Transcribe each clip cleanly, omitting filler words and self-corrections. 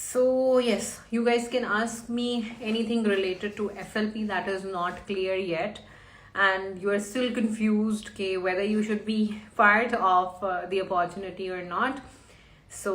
So yes, you guys can ask me anything related to FLP that is not clear yet, and you are still confused okay, whether you should be part of the opportunity or not. So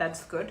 that's good.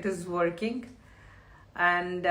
It is working and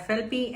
FLP,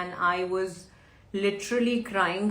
and I was literally crying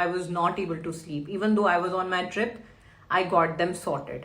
I was not able to sleep even though I was on my trip. I got them sorted.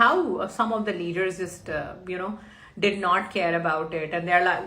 how some of the leaders just did not care about it, and they're like,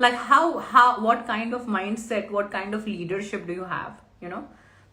Like how what kind of mindset, what kind of leadership do you have?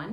1.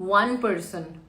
1 person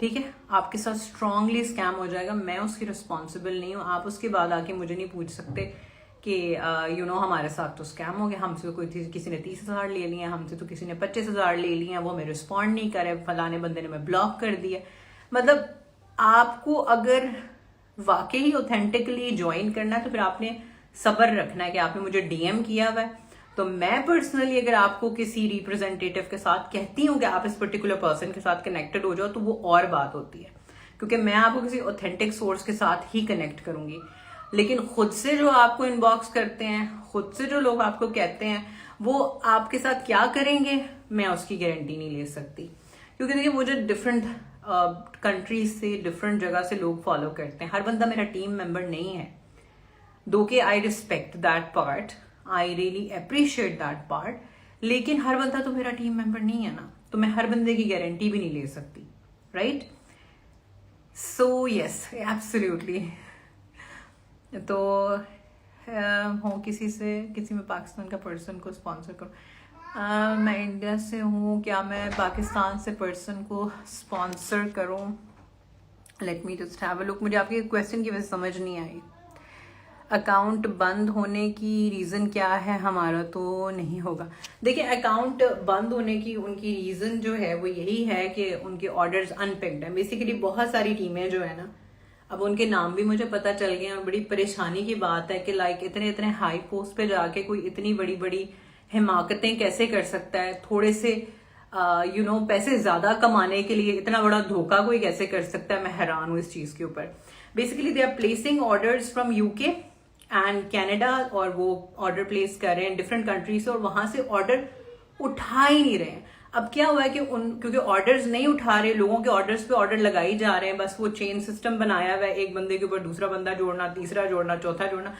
ٹھیک ہے، آپ کے ساتھ strongly scheme ہو جائے گا، میں اس کی responsible نہیں ہوں. آپ اس کے بعد آ کے مجھے نہیں پوچھ سکتے کہ ہمارے ساتھ تو اسکیم ہو گیا، ہم سے تو کسی نے 30,000 لے لیے، ہم سے تو کسی نے 25,000 لے لیے، وہ ہمیں رسپونڈ نہیں کرے، فلانے بندے نے میں بلاک کر دیا. مطلب آپ کو اگر واقعی اوتھینٹکلی جوائن کرنا ہے تو پھر آپ نے صبر رکھنا ہے کہ آپ نے مجھے ڈی ایم کیا ہوا ہے. تو میں پرسنلی اگر آپ کو کسی ریپرزینٹیٹیو کے ساتھ کہتی ہوں کہ آپ اس پرٹیکولر پرسن کے ساتھ کنیکٹڈ ہو جاؤ تو وہ اور بات ہوتی ہے، کیونکہ میں آپ کو کسی اوتھینٹک سورس کے ساتھ ہی کنیکٹ کروں گی. لیکن خود سے جو آپ کو ان باکس کرتے ہیں، خود سے جو لوگ آپ کو کہتے ہیں وہ آپ کے ساتھ کیا کریں گے، میں اس کی گارنٹی نہیں لے سکتی. کیونکہ دیکھیے مجھے ڈفرینٹ کنٹریز سے، ڈفرینٹ جگہ سے لوگ فالو کرتے ہیں، ہر بندہ میرا ٹیم ممبر نہیں ہے. دو کہ I respect that part, I really appreciate that part, لیکن ہر بندہ تو میرا ٹیم ممبر نہیں ہے نا، تو میں ہر بندے کی گارنٹی بھی نہیں لے سکتی، رائٹ؟ سو یس ایبسلیوٹلی. تو ہوں کسی میں پاکستان کا پرسن کو اسپانسر کروں، میں انڈیا سے ہوں، کیا میں پاکستان سے پرسن کو اسپانسر کروں؟ Let me just have a look. مجھے آپ کے کویشچن کی وجہ سمجھ نہیں آئی. اکاؤنٹ بند ہونے کی ریزن کیا ہے؟ ہمارا تو نہیں ہوگا. دیکھیں اکاؤنٹ بند ہونے کی ان کی ریزن جو ہے وہ یہی ہے کہ ان کے آرڈرز ان پکڈ ہیں. بیسیکلی بہت ساری ٹیمیں جو ہے نا، اب ان کے نام بھی مجھے پتا چل گئے، اور بڑی پریشانی کی بات ہے کہ لائک اتنے ہائی پوسٹ پہ جا کے کوئی اتنی بڑی بڑی حماقتیں کیسے کر سکتا ہے، تھوڑے سے پیسے زیادہ کمانے کے لیے اتنا بڑا دھوکہ کوئی کیسے کر سکتا ہے. میں حیران ہوں اس چیز کے اوپر. Basically they are placing orders from UK and Canada, اور وہ آرڈر پلیس کر رہے ہیں ڈفرینٹ کنٹریز سے، اور وہاں سے آرڈر اٹھا ہی نہیں رہے ہیں. اب کیا ہوا ہے کہ کیونکہ آرڈرز نہیں اٹھا رہے، لوگوں کے آرڈرز پہ آرڈر لگائی جا رہے ہیں، بس وہ چین سسٹم بنایا ہوا ہے، ایک بندے کے اوپر دوسرا بندہ جوڑنا، تیسرا جوڑنا، چوتھا جوڑنا.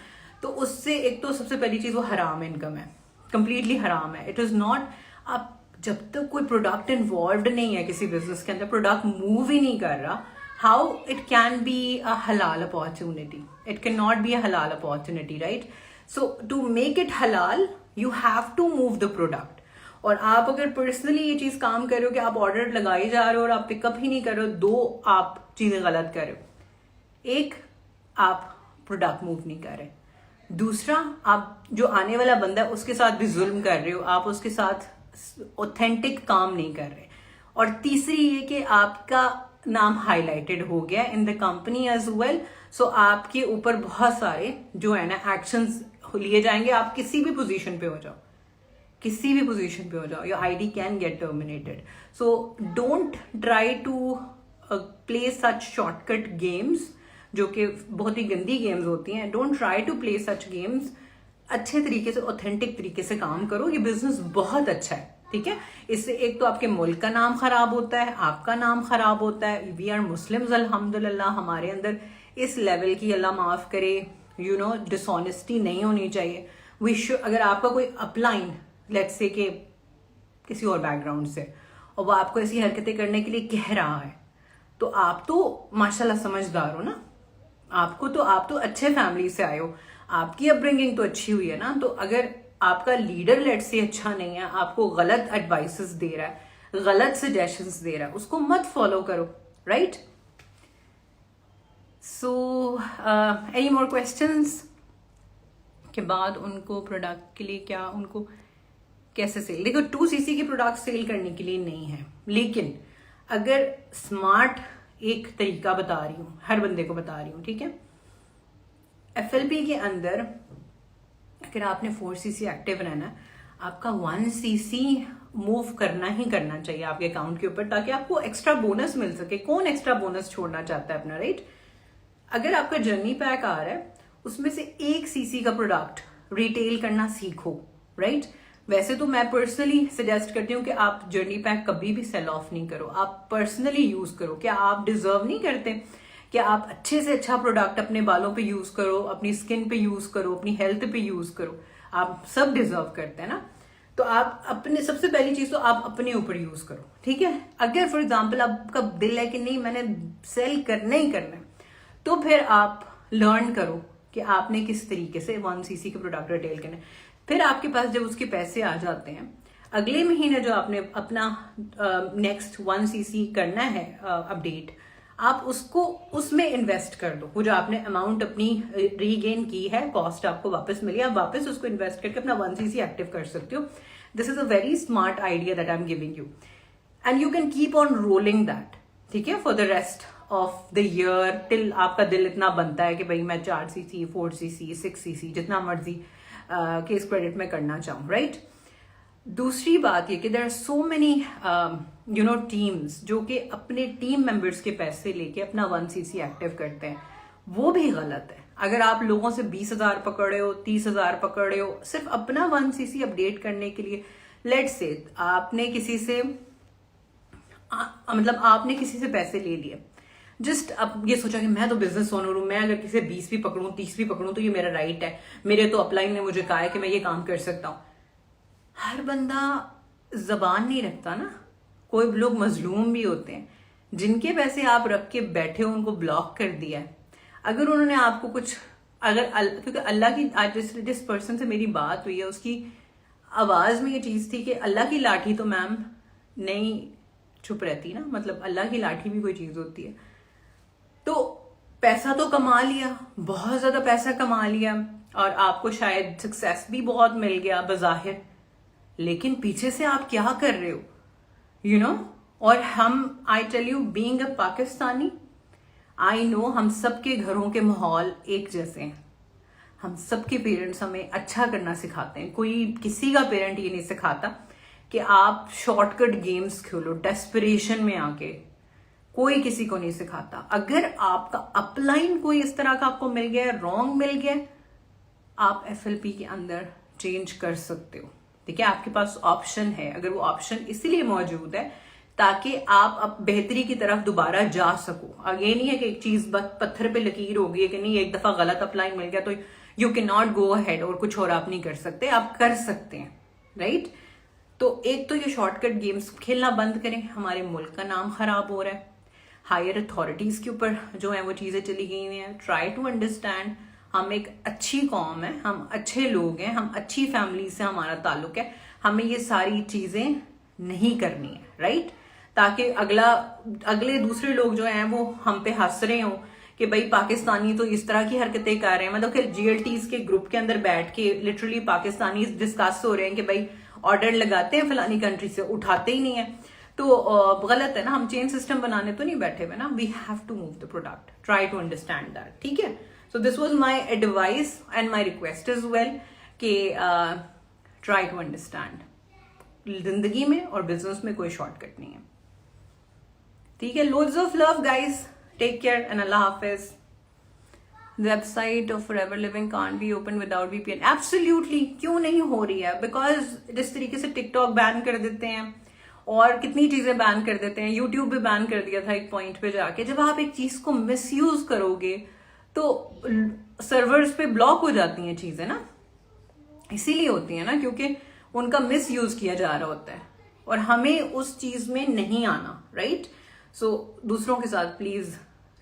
تو اس سے ایک تو سب سے پہلی چیز وہ حرام انکم ہے، کمپلیٹلی حرام ہے. It is not. اب جب تک کوئی پروڈکٹ انوالوڈ نہیں ہے کسی بزنس کے اندر، پروڈکٹ موو ہی نہیں کر رہا، how it can be a halal opportunity? It cannot be a halal opportunity, right? So to make it halal you have to move the product. اور آپ اگر پرسنلی یہ چیز کام کر رہے ہو کہ آپ آرڈر لگائی جا رہے ہو اور آپ پک اپ ہی نہیں کر رہے ہو، دو آپ چیزیں غلط کر رہے ہو. ایک، آپ پروڈکٹ موو نہیں کر رہے، دوسرا آپ جو آنے والا بندہ ہے اس کے ساتھ بھی ظلم کر رہے ہو، آپ اس کے ساتھ اوتھینٹک کام نہیں کر رہے، اور تیسری یہ کہ آپ کا نام ہائی لائٹڈ ہو گیا ان دا کمپنی ایز ویل. سو آپ کے اوپر بہت سارے جو ہے نا ایکشنز لیے جائیں گے. آپ کسی بھی پوزیشن پہ ہو جاؤ، کسی بھی پوزیشن پہ ہو جاؤ، your ID can get terminated. So don't try to play such shortcut games جو کہ بہت ہی گندی گیمز ہوتی ہیں. Don't try to play such games. اچھے طریقے سے، اوتھینٹک طریقے سے کام کرو. یہ بزنس بہت اچھا ہے، ٹھیک ہے. اس سے ایک تو آپ کے ملک کا نام خراب ہوتا ہے، آپ کا نام خراب ہوتا ہے. وی آر مسلمز الحمدللہ، ہمارے اندر اس لیول کی، اللہ معاف کرے، ڈس آنیسٹی نہیں ہونی چاہیے. اگر آپ کا کوئی اپ لائن لیٹس سے کہ کسی اور بیک گراؤنڈ سے، اور وہ آپ کو ایسی حرکتیں کرنے کے لیے کہہ رہا ہے، تو آپ تو ماشاءاللہ سمجھدار ہو نا. آپ تو اچھے فیملی سے آئے ہو، آپ کی اپ برنگنگ تو اچھی ہوئی ہے نا. تو اگر آپ کا لیڈر لیٹ سے اچھا نہیں ہے، آپ کو غلط ایڈوائسز دے رہا ہے، غلط سجیشنز دے رہا ہے، اس کو مت فالو کرو، right? So any more questions کے بعد ان کو پروڈکٹ کے لیے کیا، ان کو کیسے سیل؟ دیکھو 2cc کے پروڈکٹ سیل کرنے کے لیے نہیں ہے، لیکن اگر اسمارٹ ایک طریقہ بتا رہی ہوں، ہر بندے کو بتا رہی ہوں، ٹھیک ہے. FLP کے اندر اگر آپ نے 4cc ایکٹیو رہنا ہے، آپ کا 1cc موو کرنا ہی کرنا چاہیے آپ کے اکاؤنٹ کے اوپر، تاکہ آپ کو ایکسٹرا بونس مل سکے. کون ایکسٹرا بونس چھوڑنا چاہتا ہے اپنا، رائٹ؟ اگر آپ کا جرنی پیک آ رہا ہے، اس میں سے 1cc کا پروڈکٹ ریٹیل کرنا سیکھو، رائٹ؟ ویسے تو میں پرسنلی سجیسٹ کرتی ہوں کہ آپ جرنی پیک کبھی بھی سیل آف نہیں کرو، آپ پرسنلی یوز کرو. کیا آپ ڈیزرو نہیں کرتے کہ آپ اچھے سے اچھا پروڈکٹ اپنے بالوں پہ یوز کرو، اپنی اسکن پہ یوز کرو، اپنی ہیلتھ پہ یوز کرو؟ آپ سب ڈیزرو کرتے ہیں نا. تو آپ اپنے، سب سے پہلی چیز تو آپ اپنے اوپر یوز کرو، ٹھیک ہے. اگر فار ایگزامپل آپ کا دل ہے کہ نہیں میں نے سیل کرنا ہی کرنا ہے، تو پھر آپ لرن کرو کہ آپ نے کس طریقے سے 1cc کے پروڈکٹ ریٹیل کرنا ہے. پھر آپ کے پاس جب اس کے پیسے آ جاتے ہیں، اگلے مہینے جو آپ نے اپنا نیکسٹ 1cc کرنا ہے اپڈیٹ، آپ اس میں انویسٹ کر دو. وہ جو آپ نے اماؤنٹ اپنی ری گین کی ہے، کاسٹ آپ کو واپس ملی، آپ واپس اس کو انویسٹ کر کے اپنا 1cc ایکٹیو کر سکتے ہو. This is a very smart idea that I am giving you, and you can keep on rolling that. ٹھیک ہے، for the rest of the year, till آپ کا دل اتنا بنتا ہے کہ بھائی میں 4cc 4cc 6cc جتنا مرضی کیس کریڈٹ میں کرنا چاہوں، رائٹ. دوسری بات یہ کہ there are so many teams جو کہ اپنے ٹیم ممبرس کے پیسے لے کے اپنا 1cc ایکٹیو کرتے ہیں. وہ بھی غلط ہے. اگر آپ لوگوں سے 20,000 پکڑے ہو، 30,000 پکڑے ہو صرف اپنا 1cc اپڈیٹ کرنے کے لیے، لیٹ سے آپ نے کسی سے پیسے لے لیے، جسٹ اب یہ سوچا کہ میں تو بزنس اونر ہوں، میں اگر کسی سے 20 بھی پکڑوں 30 بھی پکڑوں تو یہ میرا رائٹ ہے، میرے تو اپ لائن نے مجھے کہا ہے کہ میں یہ کام کر سکتا ہوں. ہر بندہ زبان نہیں رکھتا نا. کوئی لوگ مظلوم بھی ہوتے ہیں، جن کے پیسے آپ رکھ کے بیٹھے ہو ان کو بلاک کر دیا ہے. اگر انہوں نے آپ کو کچھ کیونکہ اللہ کی جس پرسن سے میری بات ہوئی ہے اس کی آواز میں یہ چیز تھی کہ اللہ کی لاٹھی تو میم نہیں چھپ رہتی نا، مطلب اللہ کی لاٹھی بھی کوئی چیز ہوتی ہے. تو پیسہ تو کما لیا، بہت زیادہ پیسہ کما لیا، اور آپ کو شاید سکسیس بھی بہت مل گیا بظاہر، لیکن پیچھے سے آپ کیا کر رہے ہو اور I tell you being a Pakistani, I know ہم سب کے گھروں کے ماحول ایک جیسے ہیں. ہم سب کے پیرنٹس ہمیں اچھا کرنا سکھاتے ہیں. کوئی کسی کا پیرنٹ یہ نہیں سکھاتا کہ آپ شارٹ کٹ گیمز کھیلو ڈیسپریشن میں آ کے. کوئی کسی کو نہیں سکھاتا. اگر آپ کا اپ لائن کوئی اس طرح کا آپ کو مل گیا ہے، رانگ مل گیا، آپ FLP کے اندر چینج کر سکتے ہو. ٹھیک ہے، آپ کے پاس آپشن ہے. اگر وہ آپشن اسی لیے موجود ہے تاکہ آپ بہتری کی طرف دوبارہ جا سکو. یہ نہیں ہے کہ ایک چیز پتھر پہ لکیر ہوگی کہ نہیں ایک دفعہ غلط اپ لائن مل گیا تو you can not go ahead اور کچھ اور آپ نہیں کر سکتے. آپ کر سکتے ہیں، رائٹ. تو ایک تو یہ شارٹ کٹ گیمز کھیلنا بند کریں. ہمارے ملک کا نام خراب ہو رہا ہے. ہائر اتھارٹیز کے اوپر جو ہیں وہ چیزیں چلی گئی ہوئی ہیں. ٹرائی ٹو انڈرسٹینڈ ہم ایک اچھی قوم ہے، ہم اچھے لوگ ہیں، ہم اچھی فیملی سے ہمارا تعلق ہے. ہمیں یہ ساری چیزیں نہیں کرنی ہے، رائٹ. تاکہ اگلے دوسرے لوگ جو ہیں وہ ہم پہ ہنس رہے ہوں کہ بھائی پاکستانی تو اس طرح کی حرکتیں کر رہے ہیں. مطلب کہ GLTs کے گروپ کے اندر بیٹھ کے لٹرلی پاکستانی ڈسکس ہو رہے ہیں کہ بھائی آرڈر لگاتے ہیں فلانی کنٹری سے، اٹھاتے ہی نہیں ہیں. تو غلط ہے نا. ہم چین سسٹم بنانے تو نہیں بیٹھے ہوئے نا. We have to move the product. Try to understand that. ٹھیک ہے. So this was my advice and my request as well کہ ٹرائی ٹو انڈرسٹینڈ. زندگی میں اور بزنس میں کوئی شارٹ کٹ نہیں ہے. ٹھیک ہے. Loads of love guys. Take care and Allah حافظ. Website of forever living can't be open without VPN. Absolutely کیوں نہیں ہو رہی ہے؟ بیکاز جس طریقے سے ٹک ٹاک بین کر دیتے ہیں اور کتنی چیزیں بین کر دیتے ہیں، یوٹیوب بھی بین کر دیا تھا ایک پوائنٹ پہ جا کے. جب آپ ایک چیز کو مس یوز کرو گے تو سرورز پہ بلاک ہو جاتی ہیں چیزیں نا. اسی لیے ہوتی ہیں نا کیونکہ ان کا مس یوز کیا جا رہا ہوتا ہے اور ہمیں اس چیز میں نہیں آنا، رائٹ. سو دوسروں کے ساتھ پلیز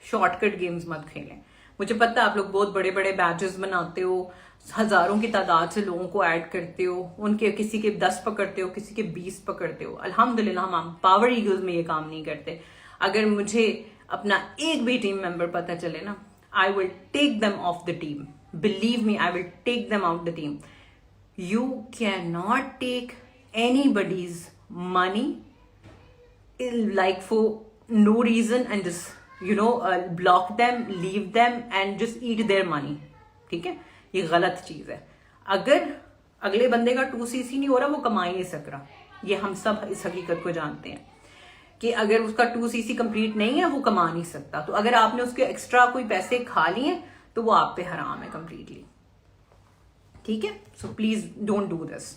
شارٹ کٹ گیمز مت کھیلیں. مجھے پتا آپ لوگ بہت بڑے بڑے بیچز بناتے ہو، ہزاروں کی تعداد سے لوگوں کو ایڈ کرتے ہو، ان کے کسی کے 10 پکڑتے ہو، کسی کے 20 پکڑتے ہو. الحمدللہ ہم پاور ایگلز میں یہ کام نہیں کرتے. اگر مجھے اپنا ایک بھی ٹیم ممبر پتہ چلے نا، I will take them off the team. Believe me, I will take them out the team. You cannot take anybody's money like for no reason and just block them, leave them and just eat their money. ٹھیک ہے. یہ غلط چیز ہے. اگر اگلے بندے کا 2cc نہیں ہو رہا وہ کما ہی نہیں سک رہا. یہ ہم سب اس حقیقت کو جانتے ہیں کہ اگر اس کا 2cc کمپلیٹ نہیں ہے وہ کما نہیں سکتا. تو اگر آپ نے اس کے ایکسٹرا کوئی پیسے کھا لیے تو وہ آپ پہ حرام ہے کمپلیٹلی. ٹھیک ہے. So please don't do this.